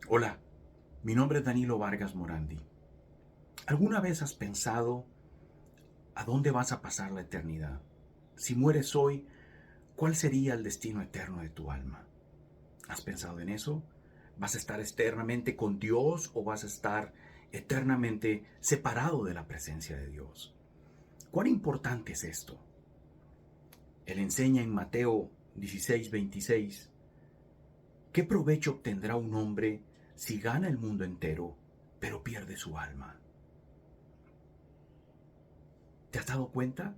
Hola, mi nombre es Danilo Vargas Morandi. ¿Alguna vez has pensado a dónde vas a pasar la eternidad? Si mueres hoy, ¿cuál sería el destino eterno de tu alma? ¿Has pensado en eso? ¿Vas a estar eternamente con Dios o vas a estar eternamente separado de la presencia de Dios? ¿Cuán importante es esto? Él enseña en Mateo 16:26, ¿qué provecho obtendrá un hombre si gana el mundo entero, pero pierde su alma? ¿Te has dado cuenta?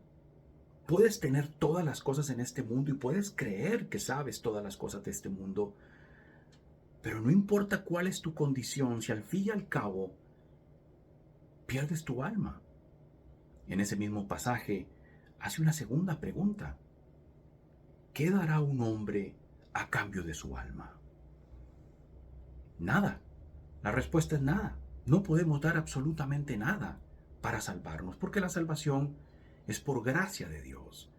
Puedes tener todas las cosas en este mundo y puedes creer que sabes todas las cosas de este mundo, pero no importa cuál es tu condición, si al fin y al cabo pierdes tu alma. En ese mismo pasaje hace una segunda pregunta. ¿Qué dará un hombre a cambio de su alma? Nada. La respuesta es nada. No podemos dar absolutamente nada para salvarnos, porque la salvación es por gracia de Dios.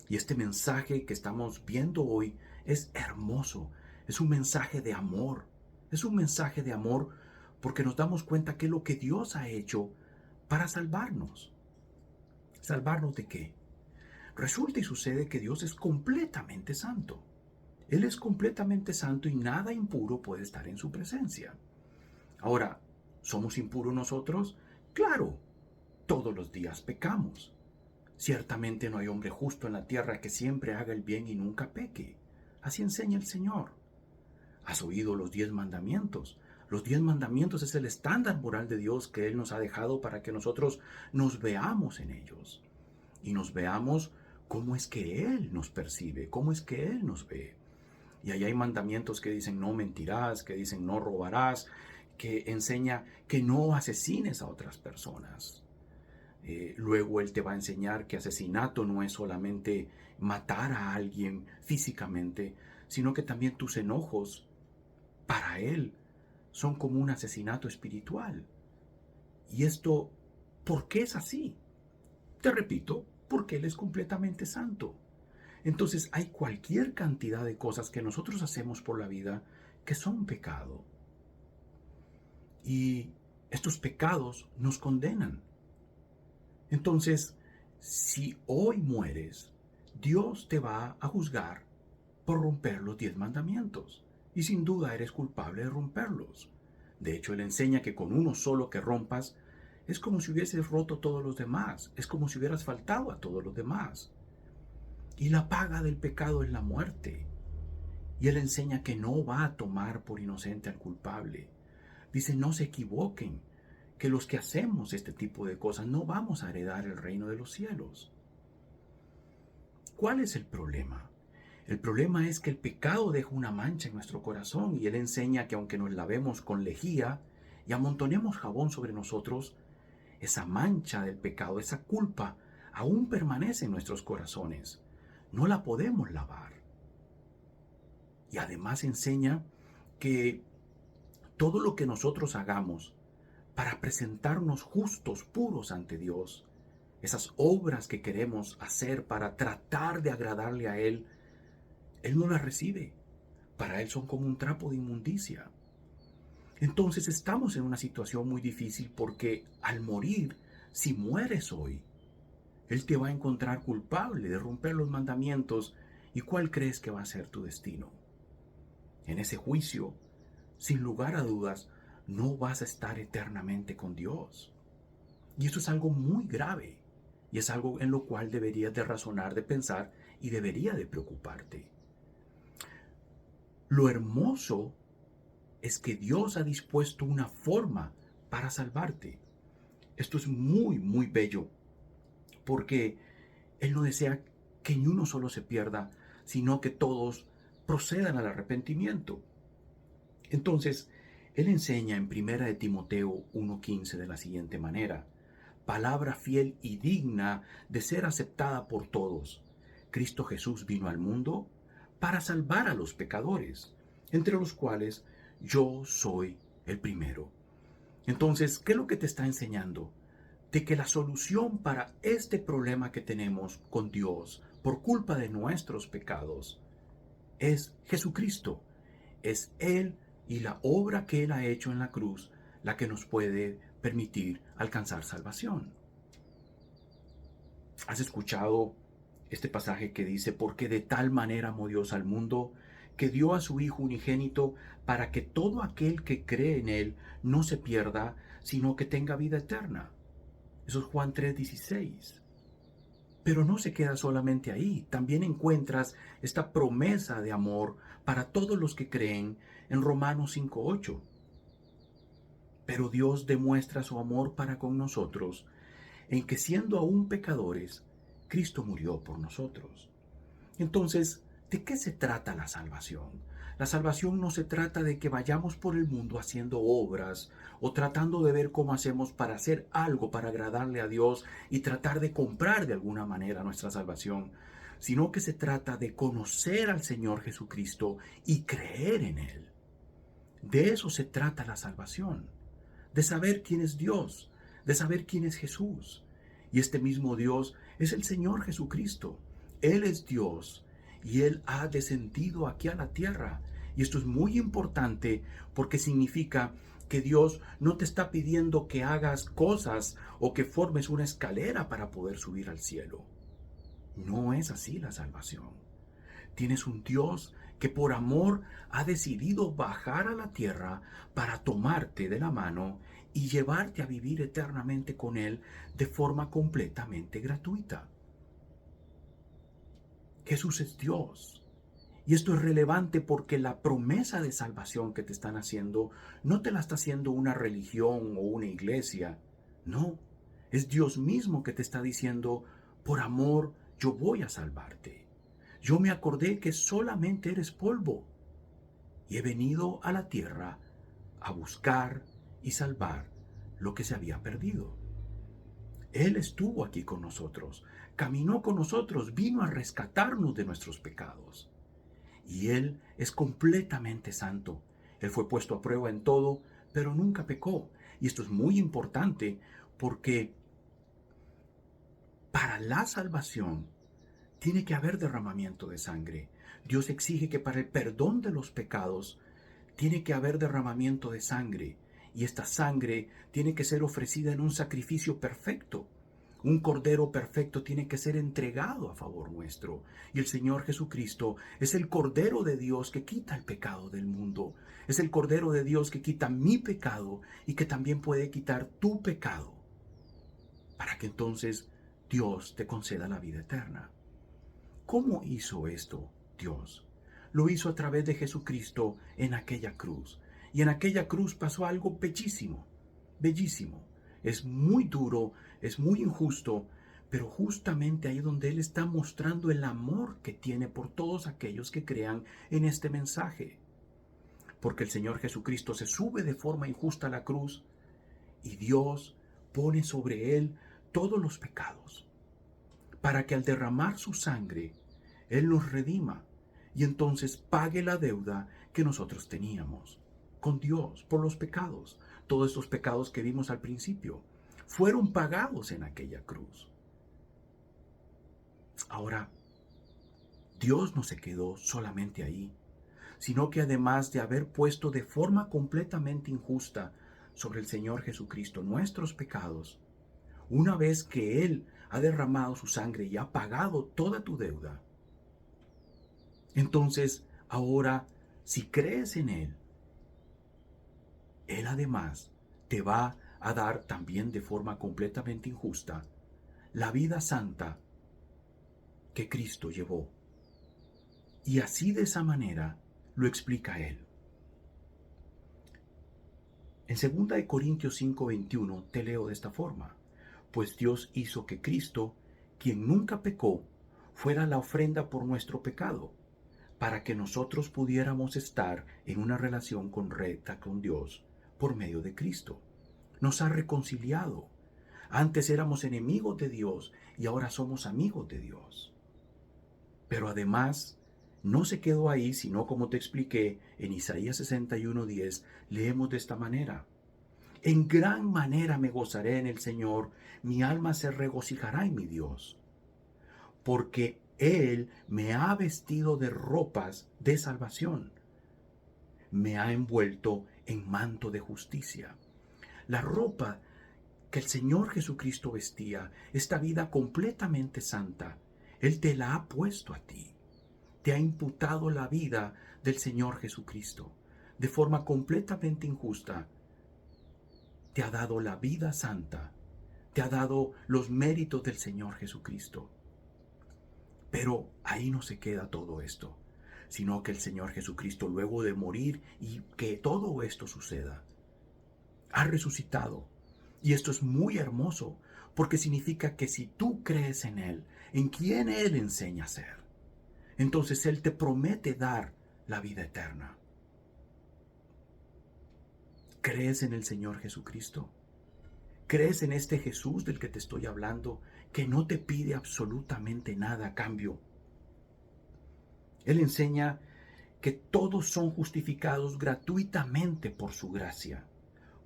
Y este mensaje que estamos viendo hoy es hermoso, es un mensaje de amor, es un mensaje de amor porque nos damos cuenta que es lo que Dios ha hecho para salvarnos. ¿Salvarnos de qué? Resulta y sucede que Dios es completamente santo. Él es completamente santo y nada impuro puede estar en su presencia. Ahora, ¿somos impuros nosotros? Claro, todos los días pecamos. Ciertamente no hay hombre justo en la tierra que siempre haga el bien y nunca peque. Así enseña el Señor. ¿Has oído los 10 mandamientos? Los 10 mandamientos es el estándar moral de Dios que Él nos ha dejado para que nosotros nos veamos en ellos. Y nos veamos cómo es que Él nos percibe, cómo es que Él nos ve. Y ahí hay mandamientos que dicen no mentirás, que dicen no robarás, que enseña que no asesines a otras personas. Luego Él te va a enseñar que asesinato no es solamente matar a alguien físicamente, sino que también tus enojos para Él son como un asesinato espiritual. Y esto, ¿por qué es así? Te repito, porque Él es completamente santo. Entonces hay cualquier cantidad de cosas que nosotros hacemos por la vida que son pecado. Y estos pecados nos condenan. Entonces, si hoy mueres, Dios te va a juzgar por romper los 10 mandamientos. Y sin duda eres culpable de romperlos. De hecho, Él enseña que con uno solo que rompas, es como si hubieses roto todos los demás. Es como si hubieras faltado a todos los demás. Y la paga del pecado es la muerte. Y Él enseña que no va a tomar por inocente al culpable. Dice, no se equivoquen, que los que hacemos este tipo de cosas no vamos a heredar el reino de los cielos. ¿Cuál es el problema? El problema es que el pecado deja una mancha en nuestro corazón y Él enseña que aunque nos lavemos con lejía y amontonemos jabón sobre nosotros, esa mancha del pecado, esa culpa, aún permanece en nuestros corazones. No la podemos lavar. Y además enseña que todo lo que nosotros hagamos para presentarnos justos, puros ante Dios, esas obras que queremos hacer para tratar de agradarle a Él no las recibe. Para Él son como un trapo de inmundicia. Entonces estamos en una situación muy difícil porque al morir, si mueres hoy, Él te va a encontrar culpable de romper los mandamientos. ¿Y cuál crees que va a ser tu destino? En ese juicio, sin lugar a dudas, no vas a estar eternamente con Dios. Y esto es algo muy grave. Y es algo en lo cual deberías de razonar, de pensar y debería de preocuparte. Lo hermoso es que Dios ha dispuesto una forma para salvarte. Esto es muy, muy bello, porque Él no desea que ni uno solo se pierda, sino que todos procedan al arrepentimiento. Entonces, Él enseña en 1 de Timoteo 1:15 de la siguiente manera: palabra fiel y digna de ser aceptada por todos. Cristo Jesús vino al mundo para salvar a los pecadores, entre los cuales yo soy el primero. Entonces, ¿qué es lo que te está enseñando? De que la solución para este problema que tenemos con Dios por culpa de nuestros pecados es Jesucristo. Es Él y la obra que Él ha hecho en la cruz la que nos puede permitir alcanzar salvación. ¿Has escuchado este pasaje que dice, porque de tal manera amó Dios al mundo, que dio a su Hijo unigénito, para que todo aquel que cree en Él no se pierda, sino que tenga vida eterna? Eso es Juan 3:16. Pero no se queda solamente ahí, también encuentras esta promesa de amor para todos los que creen en Romanos 5:8. Pero Dios demuestra su amor para con nosotros en que siendo aún pecadores, Cristo murió por nosotros. Entonces, ¿de qué se trata la salvación? La salvación no se trata de que vayamos por el mundo haciendo obras o tratando de ver cómo hacemos para hacer algo para agradarle a Dios y tratar de comprar de alguna manera nuestra salvación, sino que se trata de conocer al Señor Jesucristo y creer en Él. De eso se trata la salvación, de saber quién es Dios, de saber quién es Jesús. Y este mismo Dios es el Señor Jesucristo. Él es Dios y Él ha descendido aquí a la tierra. Y esto es muy importante porque significa que Dios no te está pidiendo que hagas cosas o que formes una escalera para poder subir al cielo. No es así la salvación. Tienes un Dios que por amor ha decidido bajar a la tierra para tomarte de la mano y llevarte a vivir eternamente con Él de forma completamente gratuita. Jesús es Dios. Y esto es relevante porque la promesa de salvación que te están haciendo no te la está haciendo una religión o una iglesia. No, es Dios mismo que te está diciendo, por amor yo voy a salvarte. Yo me acordé que solamente eres polvo y he venido a la tierra a buscar y salvar lo que se había perdido. Él estuvo aquí con nosotros, caminó con nosotros, vino a rescatarnos de nuestros pecados. Y Él es completamente santo. Él fue puesto a prueba en todo, pero nunca pecó. Y esto es muy importante porque para la salvación tiene que haber derramamiento de sangre. Dios exige que para el perdón de los pecados tiene que haber derramamiento de sangre. Y esta sangre tiene que ser ofrecida en un sacrificio perfecto. Un cordero perfecto tiene que ser entregado a favor nuestro. Y el Señor Jesucristo es el Cordero de Dios que quita el pecado del mundo. Es el Cordero de Dios que quita mi pecado y que también puede quitar tu pecado. Para que entonces Dios te conceda la vida eterna. ¿Cómo hizo esto Dios? Lo hizo a través de Jesucristo en aquella cruz. Y en aquella cruz pasó algo bellísimo, bellísimo. Es muy duro, es muy injusto, pero justamente ahí donde Él está mostrando el amor que tiene por todos aquellos que crean en este mensaje. Porque el Señor Jesucristo se sube de forma injusta a la cruz y Dios pone sobre Él todos los pecados, para que al derramar su sangre, Él nos redima y entonces pague la deuda que nosotros teníamos con Dios por los pecados. Todos estos pecados que vimos al principio fueron pagados en aquella cruz. Ahora, Dios no se quedó solamente ahí, sino que además de haber puesto de forma completamente injusta sobre el Señor Jesucristo nuestros pecados, una vez que Él ha derramado su sangre y ha pagado toda tu deuda, entonces ahora, si crees en Él, Él además te va a dar también de forma completamente injusta la vida santa que Cristo llevó. Y así de esa manera lo explica Él. En 2 Corintios 5:21 te leo de esta forma: pues Dios hizo que Cristo, quien nunca pecó, fuera la ofrenda por nuestro pecado, para que nosotros pudiéramos estar en una relación correcta con Dios por medio de Cristo. Nos ha reconciliado. Antes éramos enemigos de Dios y ahora somos amigos de Dios. Pero además, no se quedó ahí, sino como te expliqué, en Isaías 61:10, leemos de esta manera: en gran manera me gozaré en el Señor, mi alma se regocijará en mi Dios, porque Él me ha vestido de ropas de salvación, me ha envuelto en manto de justicia. La ropa que el Señor Jesucristo vestía, esta vida completamente santa, Él te la ha puesto a ti. Te ha imputado la vida del Señor Jesucristo. De forma completamente injusta, te ha dado la vida santa. Te ha dado los méritos del Señor Jesucristo. Pero ahí no se queda todo esto, sino que el Señor Jesucristo, luego de morir y que todo esto suceda, ha resucitado. Y esto es muy hermoso, porque significa que si tú crees en Él, en quien Él enseña a ser, entonces Él te promete dar la vida eterna. ¿Crees en el Señor Jesucristo? ¿Crees en este Jesús del que te estoy hablando, que no te pide absolutamente nada a cambio? Él enseña que todos son justificados gratuitamente por su gracia,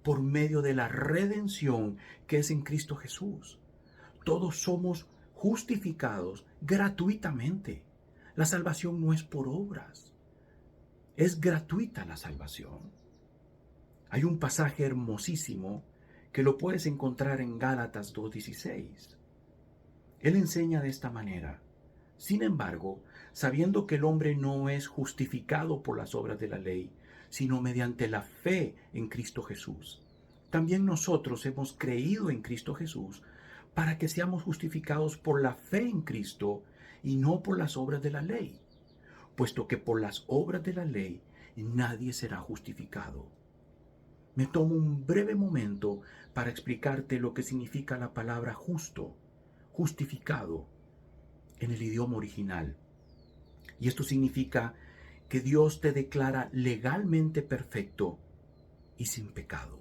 por medio de la redención que es en Cristo Jesús. Todos somos justificados gratuitamente. La salvación no es por obras, es gratuita la salvación. Hay un pasaje hermosísimo que lo puedes encontrar en Gálatas 2:16. Él enseña de esta manera: sin embargo, sabiendo que el hombre no es justificado por las obras de la ley, sino mediante la fe en Cristo Jesús, también nosotros hemos creído en Cristo Jesús para que seamos justificados por la fe en Cristo y no por las obras de la ley, puesto que por las obras de la ley nadie será justificado. Me tomo un breve momento para explicarte lo que significa la palabra justo, justificado, en el idioma original. Y esto significa que Dios te declara legalmente perfecto y sin pecado.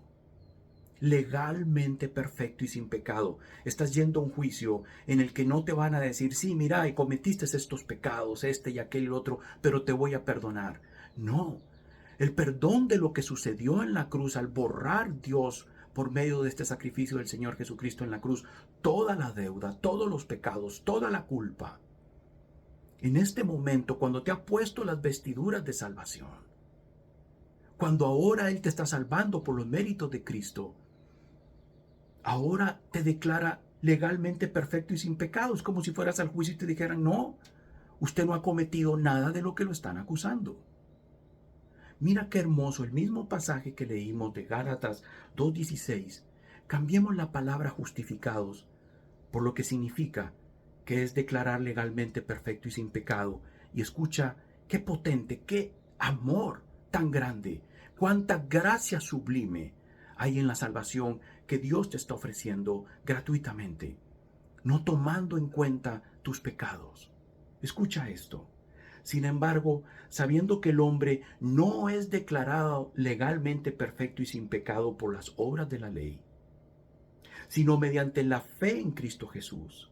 Legalmente perfecto y sin pecado. Estás yendo a un juicio en el que no te van a decir: sí, mira, y cometiste estos pecados, este y aquel y otro, pero te voy a perdonar. No. El perdón de lo que sucedió en la cruz al borrar Dios por medio de este sacrificio del Señor Jesucristo en la cruz, toda la deuda, todos los pecados, toda la culpa. En este momento, cuando te ha puesto las vestiduras de salvación, cuando ahora Él te está salvando por los méritos de Cristo, ahora te declara legalmente perfecto y sin pecados, como si fueras al juicio y te dijeran: no, usted no ha cometido nada de lo que lo están acusando. Mira qué hermoso, el mismo pasaje que leímos de Gálatas 2:16. Cambiemos la palabra justificados por lo que significa, que es declarar legalmente perfecto y sin pecado. Y escucha qué potente, qué amor tan grande, cuánta gracia sublime hay en la salvación que Dios te está ofreciendo gratuitamente, no tomando en cuenta tus pecados. Escucha esto. Sin embargo, sabiendo que el hombre no es declarado legalmente perfecto y sin pecado por las obras de la ley, sino mediante la fe en Cristo Jesús,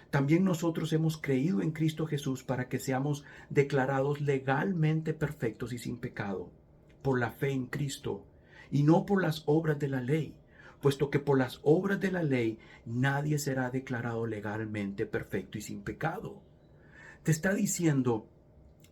también nosotros hemos creído en Cristo Jesús para que seamos declarados legalmente perfectos y sin pecado, por la fe en Cristo, y no por las obras de la ley, puesto que por las obras de la ley nadie será declarado legalmente perfecto y sin pecado. Te está diciendo,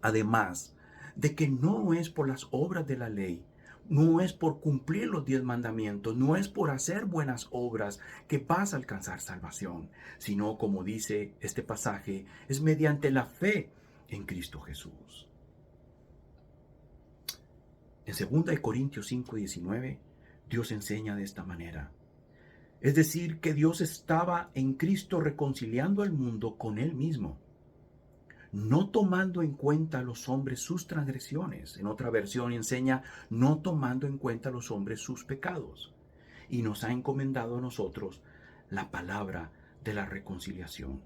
además, de que no es por las obras de la ley, no es por cumplir los 10 mandamientos, no es por hacer buenas obras que vas a alcanzar salvación, sino, como dice este pasaje, es mediante la fe en Cristo Jesús. En 2 Corintios 5:19, Dios enseña de esta manera. Es decir, que Dios estaba en Cristo reconciliando al mundo con Él mismo, no tomando en cuenta a los hombres sus transgresiones. En otra versión enseña: no tomando en cuenta a los hombres sus pecados. Y nos ha encomendado a nosotros la palabra de la reconciliación.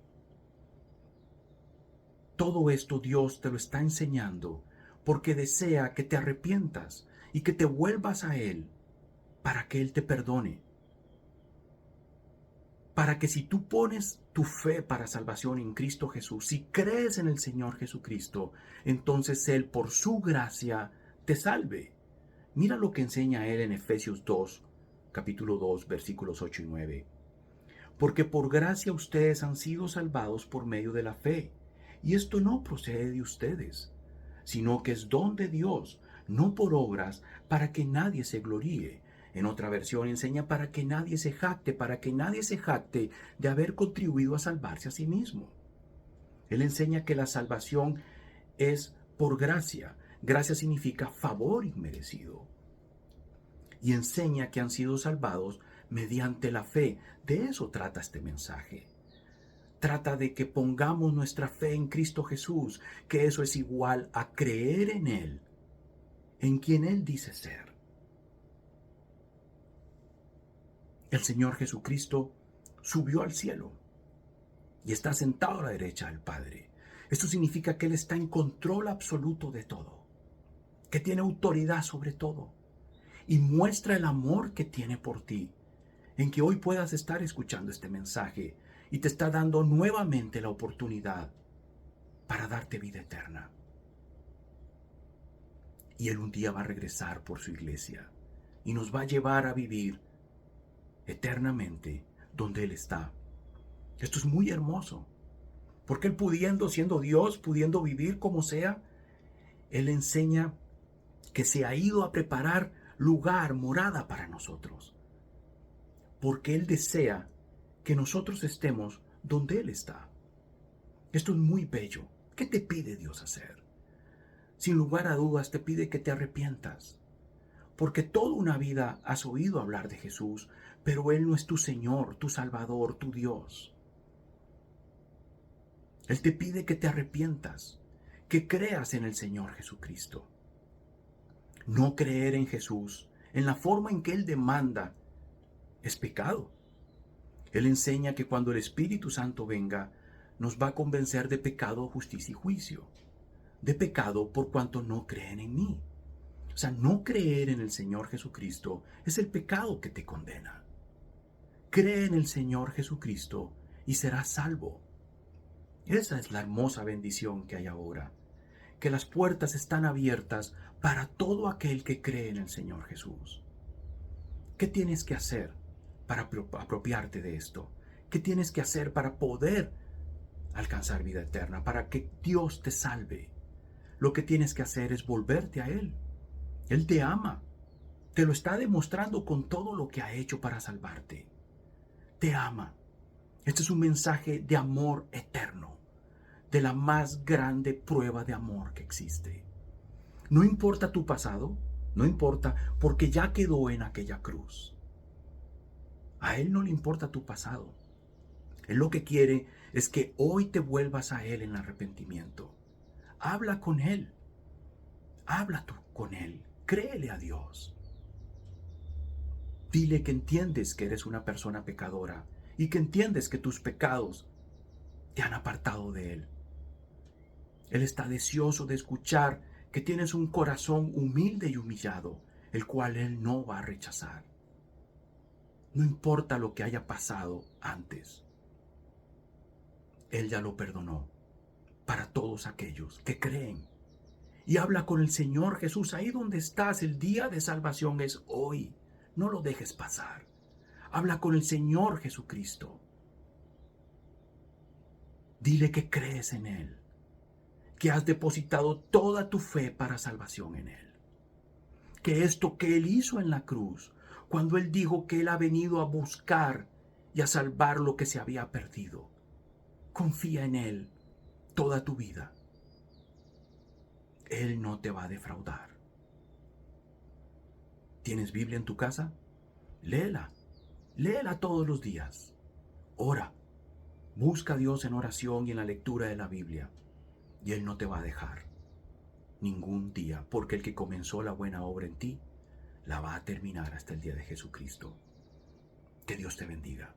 Todo esto Dios te lo está enseñando porque desea que te arrepientas y que te vuelvas a Él para que Él te perdone. Para que si tú pones tu fe para salvación en Cristo Jesús, si crees en el Señor Jesucristo, entonces Él por su gracia te salve. Mira lo que enseña Él en Efesios 2, capítulo 2, versículos 8 y 9. Porque por gracia ustedes han sido salvados por medio de la fe, y esto no procede de ustedes, sino que es don de Dios, no por obras, para que nadie se gloríe. En otra versión enseña para que nadie se jacte, para que nadie se jacte de haber contribuido a salvarse a sí mismo. Él enseña que la salvación es por gracia. Gracia significa favor inmerecido. Y enseña que han sido salvados mediante la fe. De eso trata este mensaje. Trata de que pongamos nuestra fe en Cristo Jesús, que eso es igual a creer en Él, en quien Él dice ser. El Señor Jesucristo subió al cielo y está sentado a la derecha del Padre. Esto significa que Él está en control absoluto de todo, que tiene autoridad sobre todo y muestra el amor que tiene por ti, en que hoy puedas estar escuchando este mensaje y te está dando nuevamente la oportunidad para darte vida eterna. Y Él un día va a regresar por su iglesia y nos va a llevar a vivir eternamente donde Él está. Esto es muy hermoso, porque Él siendo Dios, pudiendo vivir como sea, Él enseña que se ha ido a preparar lugar, morada para nosotros, porque Él desea que nosotros estemos donde Él está. Esto es muy bello. ¿Qué te pide Dios hacer? Sin lugar a dudas te pide que te arrepientas, porque toda una vida has oído hablar de Jesús, pero Él no es tu Señor, tu Salvador, tu Dios. Él te pide que te arrepientas, que creas en el Señor Jesucristo. No creer en Jesús, en la forma en que Él demanda, es pecado. Él enseña que cuando el Espíritu Santo venga, nos va a convencer de pecado, justicia y juicio. De pecado por cuanto no creen en mí. O sea, no creer en el Señor Jesucristo es el pecado que te condena. Cree en el Señor Jesucristo y serás salvo. Esa es la hermosa bendición que hay ahora, que las puertas están abiertas para todo aquel que cree en el Señor Jesús. ¿Qué tienes que hacer para apropiarte de esto? ¿Qué tienes que hacer para poder alcanzar vida eterna, para que Dios te salve? Lo que tienes que hacer es volverte a Él. Él te ama. Te lo está demostrando con todo lo que ha hecho para salvarte. Te ama. Este es un mensaje de amor eterno, de la más grande prueba de amor que existe. No importa tu pasado, no importa, porque ya quedó en aquella cruz. A Él no le importa tu pasado. Él lo que quiere es que hoy te vuelvas a Él en arrepentimiento. Habla con Él. Habla tú con Él. Créele a Dios. Dile que entiendes que eres una persona pecadora y que entiendes que tus pecados te han apartado de Él. Él está deseoso de escuchar que tienes un corazón humilde y humillado, el cual Él no va a rechazar. No importa lo que haya pasado antes. Él ya lo perdonó para todos aquellos que creen. Y habla con el Señor Jesús ahí donde estás. El día de salvación es hoy. No lo dejes pasar. Habla con el Señor Jesucristo. Dile que crees en Él, que has depositado toda tu fe para salvación en Él. Que esto que Él hizo en la cruz, cuando Él dijo que Él ha venido a buscar y a salvar lo que se había perdido, confía en Él toda tu vida. Él no te va a defraudar. ¿Tienes Biblia en tu casa? Léela. Léela todos los días. Ora. Busca a Dios en oración y en la lectura de la Biblia. Y Él no te va a dejar ningún día, porque el que comenzó la buena obra en ti, la va a terminar hasta el día de Jesucristo. Que Dios te bendiga.